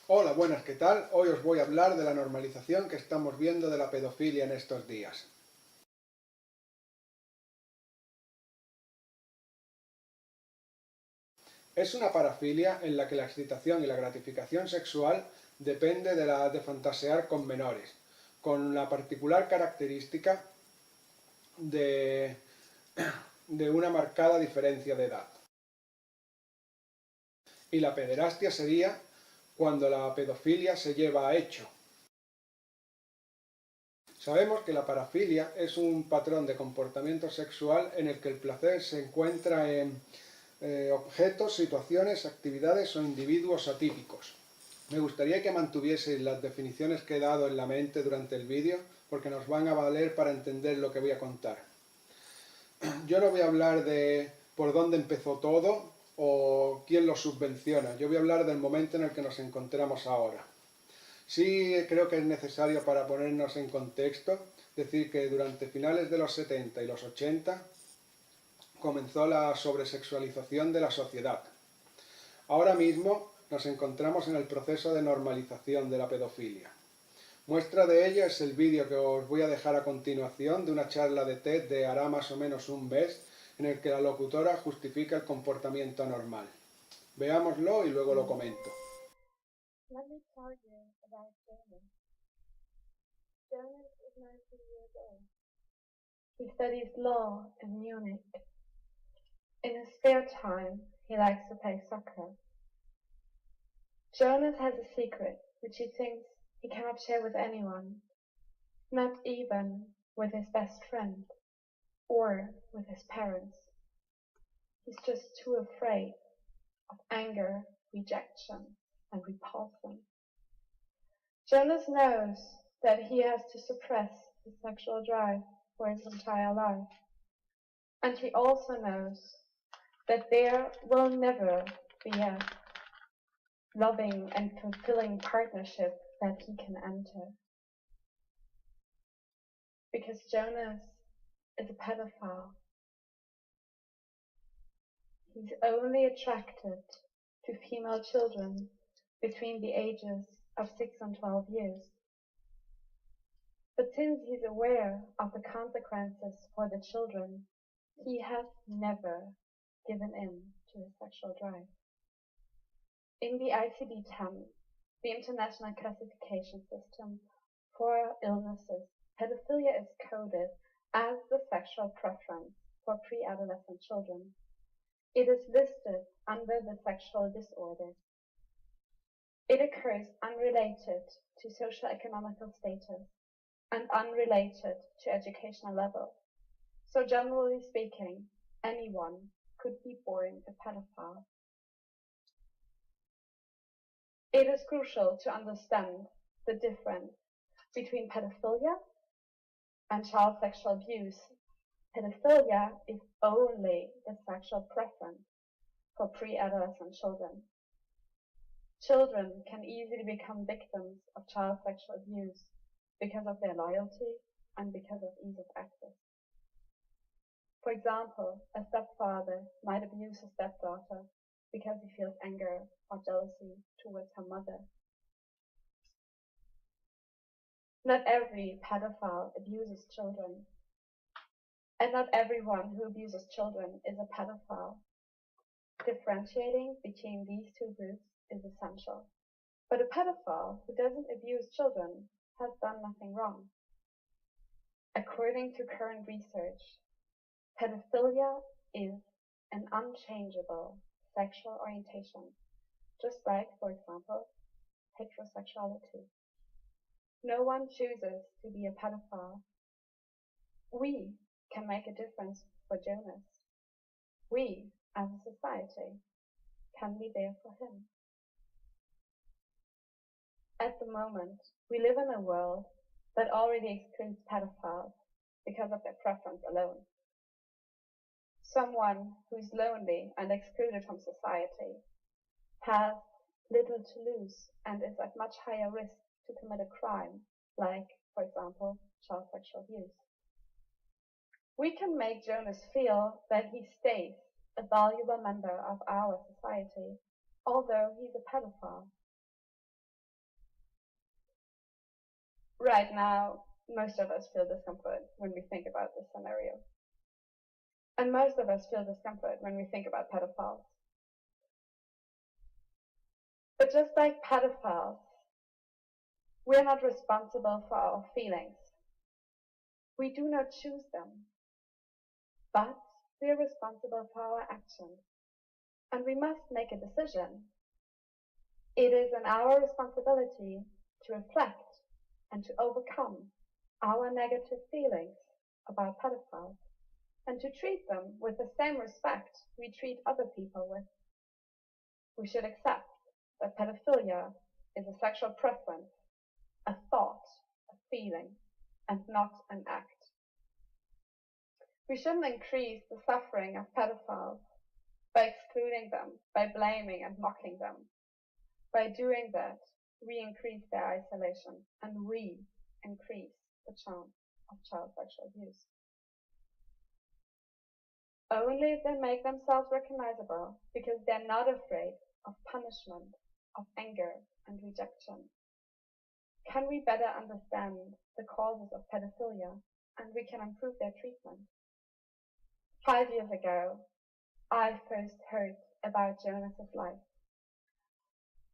Hola, buenas, ¿qué tal? Hoy os voy a hablar de la normalización que estamos viendo de la pedofilia en estos días. Es una parafilia en la que la excitación y la gratificación sexual depende de fantasear con menores, con la particular característica de, de una marcada diferencia de edad. Y la pederastia sería cuando la pedofilia se lleva a hecho. Sabemos que la parafilia es un patrón de comportamiento sexual en el que el placer se encuentra en objetos, situaciones, actividades o individuos atípicos. Me gustaría que mantuvieseis las definiciones que he dado en la mente durante el vídeo porque nos van a valer para entender lo que voy a contar. Yo no voy a hablar de por dónde empezó todo o quién lo subvenciona. Yo voy a hablar del momento en el que nos encontramos ahora. Sí creo que es necesario, para ponernos en contexto, decir que durante finales de los 70 y los 80 comenzó la sobresexualización de la sociedad. Ahora mismo nos encontramos en el proceso de normalización de la pedofilia. Muestra de ello es el vídeo que os voy a dejar a continuación de una charla de TED de hará más o menos un mes, en el que la locutora justifica el comportamiento anormal. Veámoslo y luego lo comento. Let me tell you about Jonas. Jonas is 19 years old. He studies law in Munich. In his spare time, he likes to play soccer. Jonas has a secret which he thinks he cannot share with anyone, not even with his best friend or with his parents. He's just too afraid of anger, rejection, and repulsion. Jonas knows that he has to suppress his sexual drive for his entire life. And he also knows that there will never be a loving and fulfilling partnership that he can enter. Because Jonas is a pedophile. He's only attracted to female children between the ages of 6 and 12 years. But since he's aware of the consequences for the children, he has never given in to his sexual drive. In the ICD-10, the International Classification System for Illnesses, pedophilia is coded as the sexual preference for pre-adolescent children. It is listed under the sexual disorders. It occurs unrelated to socio-economical status and unrelated to educational level. So generally speaking, anyone could be born a pedophile. It is crucial to understand the difference between pedophilia and child sexual abuse. Pedophilia is only the sexual preference for pre-adolescent children. Children can easily become victims of child sexual abuse because of their loyalty and because of ease of access. For example, a stepfather might abuse a stepdaughter because he feels anger or jealousy towards her mother. Not every pedophile abuses children, and not everyone who abuses children is a pedophile. Differentiating between these two groups is essential. But a pedophile who doesn't abuse children has done nothing wrong. According to current research, pedophilia is an unchangeable sexual orientation, just like, for example, heterosexuality. No one chooses to be a pedophile. We can make a difference for Jonas. We, as a society, can be there for him. At the moment, we live in a world that already excludes pedophiles because of their preference alone. Someone who is lonely and excluded from society has little to lose and is at much higher risk to commit a crime, like, for example, child sexual abuse. We can make Jonas feel that he stays a valuable member of our society, although he's a pedophile. Right now, most of us feel discomfort when we think about this scenario. And most of us feel discomfort when we think about pedophiles. But just like pedophiles, we are not responsible for our feelings. We do not choose them, but we are responsible for our actions. And we must make a decision. It is in our responsibility to reflect and to overcome our negative feelings about pedophiles and to treat them with the same respect we treat other people with. We should accept that pedophilia is a sexual preference, a thought, a feeling, and not an act. We shouldn't increase the suffering of pedophiles by excluding them, by blaming and mocking them. By doing that, we increase their isolation and we increase the chance of child sexual abuse. Only if they make themselves recognizable, because they're not afraid of punishment, of anger and rejection, can we better understand the causes of pedophilia and we can improve their treatment. 5 years ago, I first heard about Jonas's life.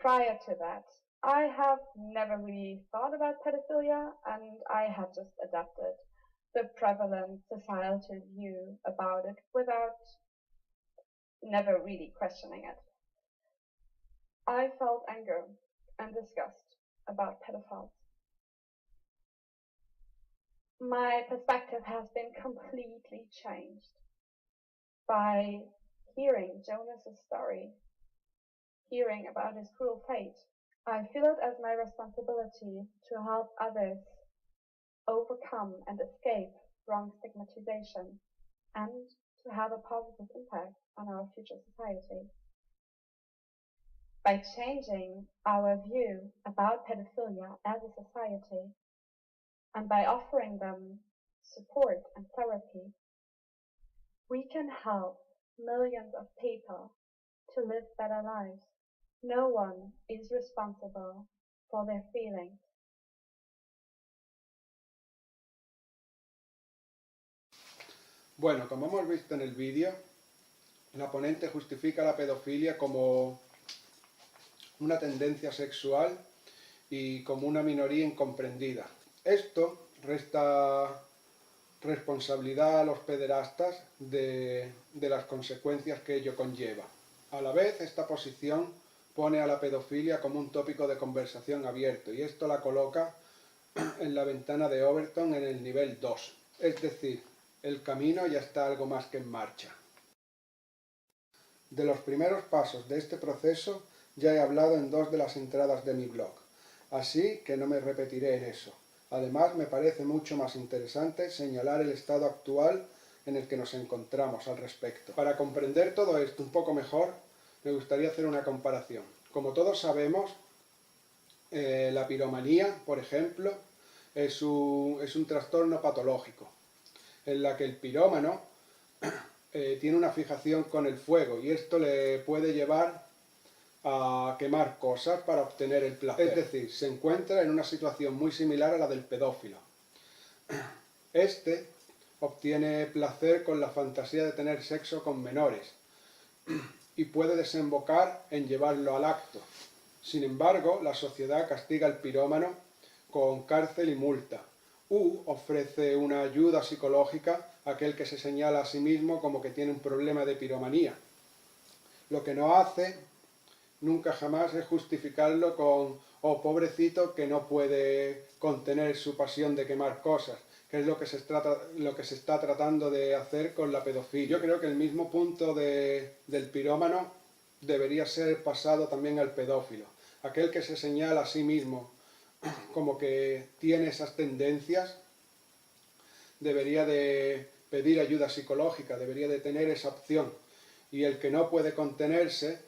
Prior to that, I have never really thought about pedophilia and I had just adapted the prevalent societal view about it without never really questioning it. I felt anger and disgust about pedophiles. My perspective has been completely changed by hearing Jonas's story, hearing about his cruel fate. I feel it as my responsibility to help others overcome and escape wrong stigmatization and to have a positive impact on our future society. By changing our view about pedophilia as a society and by offering them support and therapy, we can help millions of people to live better lives. No one is responsible for their feelings. Bueno, como hemos visto en el vídeo, la ponente justifica la pedofilia como una tendencia sexual y como una minoría incomprendida. Esto resta responsabilidad a los pederastas de las consecuencias que ello conlleva. A la vez, esta posición pone a la pedofilia como un tópico de conversación abierto y esto la coloca en la ventana de Overton en el nivel 2. Es decir, el camino ya está algo más que en marcha. De los primeros pasos de este proceso ya he hablado en 2 de las entradas de mi blog, así que no me repetiré en eso. Además, me parece mucho más interesante señalar el estado actual en el que nos encontramos al respecto. Para comprender todo esto un poco mejor, me gustaría hacer una comparación. Como todos sabemos, la piromanía, por ejemplo, es un trastorno patológico, en la que el pirómano tiene una fijación con el fuego y esto le puede llevar a quemar cosas para obtener el placer. Es decir, se encuentra en una situación muy similar a la del pedófilo. Este obtiene placer con la fantasía de tener sexo con menores y puede desembocar en llevarlo al acto. Sin embargo, la sociedad castiga al pirómano con cárcel y multa, u ofrece una ayuda psicológica a aquel que se señala a sí mismo como que tiene un problema de piromanía. Lo que no hace nunca jamás es justificarlo con «oh, pobrecito que no puede contener su pasión de quemar cosas», que es lo que se está tratando de hacer con la pedofilia. Yo creo que el mismo punto del pirómano debería ser pasado también al pedófilo. Aquel que se señala a sí mismo como que tiene esas tendencias debería de pedir ayuda psicológica, debería de tener esa opción. Y el que no puede contenerse,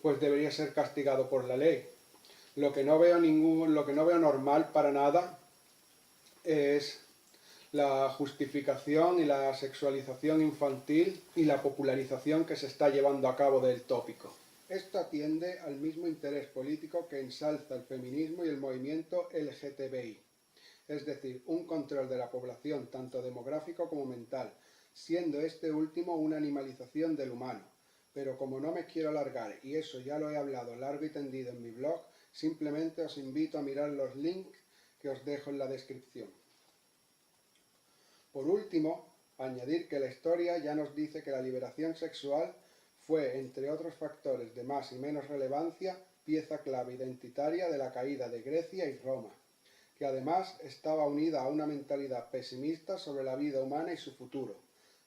pues debería ser castigado por la ley. Lo que no veo normal para nada es la justificación y la sexualización infantil y la popularización que se está llevando a cabo del tópico. Esto atiende al mismo interés político que ensalza el feminismo y el movimiento LGTBI, es decir, un control de la población tanto demográfico como mental, siendo este último una animalización del humano. Pero como no me quiero alargar, y eso ya lo he hablado largo y tendido en mi blog, simplemente os invito a mirar los links que os dejo en la descripción. Por último, añadir que la historia ya nos dice que la liberación sexual fue, entre otros factores de más y menos relevancia, pieza clave identitaria de la caída de Grecia y Roma, que además estaba unida a una mentalidad pesimista sobre la vida humana y su futuro,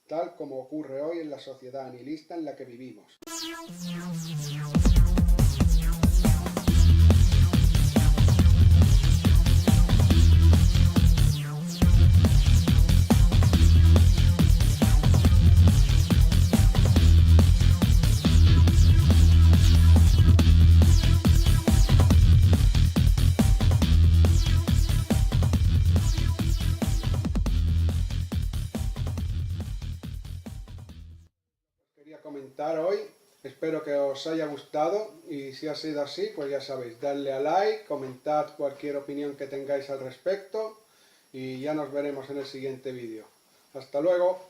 tal como ocurre hoy en la sociedad nihilista en la que vivimos. Quería comentar hoy, espero que os haya gustado y si ha sido así, pues ya sabéis, darle a like, comentad cualquier opinión que tengáis al respecto y ya nos veremos en el siguiente vídeo. ¡Hasta luego!